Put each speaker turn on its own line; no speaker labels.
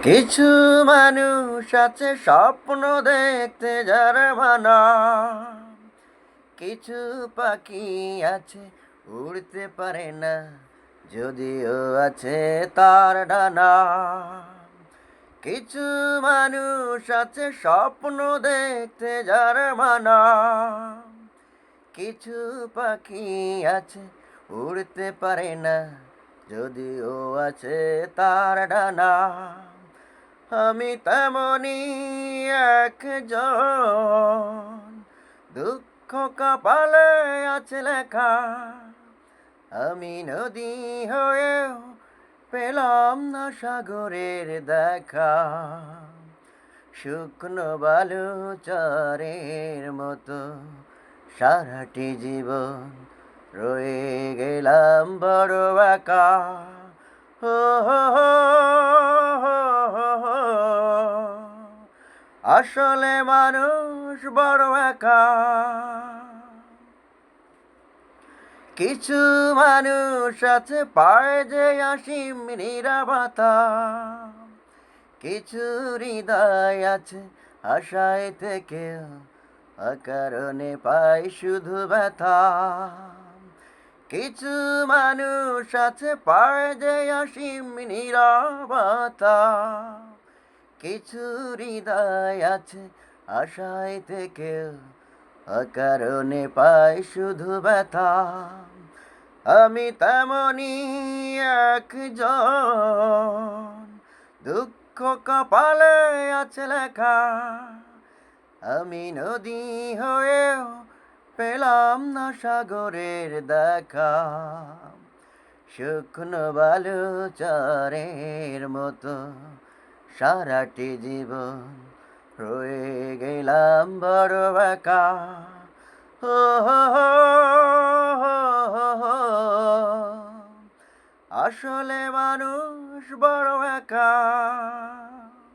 কিছু মানুষ আছে স্বপ্ন দেখতে যার ভানা, কিছু পাখি আছে উড়তে পারে না, যদিও আছে তার ডানা। কিছু মানুষ আছে স্বপ্ন দেখতে যার ভানা, কিছু পাখি আছে উড়তে পারে না, যদিও আছে তার ডানা। আমি তেমনি একজন, দুঃখ কপালে আছে লেখা। আমি নদী হয়েও পেলাম না সাগরের দেখা। শুকনো বালুচরের মতো সারাটি জীবন রয়ে গেলাম বড় একা। ও হো হো হো হো হো। আসলে মানুষ বড় একা। কিছু মানুষ আছে পায় যে অসীম নীরবতা, কিছু হৃদয় আছে আশায় থেকেও অকারণে পায় শুধু ব্যথা। কিছু মানুষ আছে পায় যে অসীম নীরবতা, কিছু হৃদয় আছে আশায় থেকেও অকারণে পায় শুধু ব্যথা। আমি তেমনি একজন, দুঃখ কপালে আছে লেখা। আমি নদী হয়েও পেলাম না সাগরের দেখা। শুকনো বালুচরের মতো সারাটি জীবন রয়ে গেলাম বড় একা। ও হো হো হো হো হো। আসলে মানুষ বড় একা।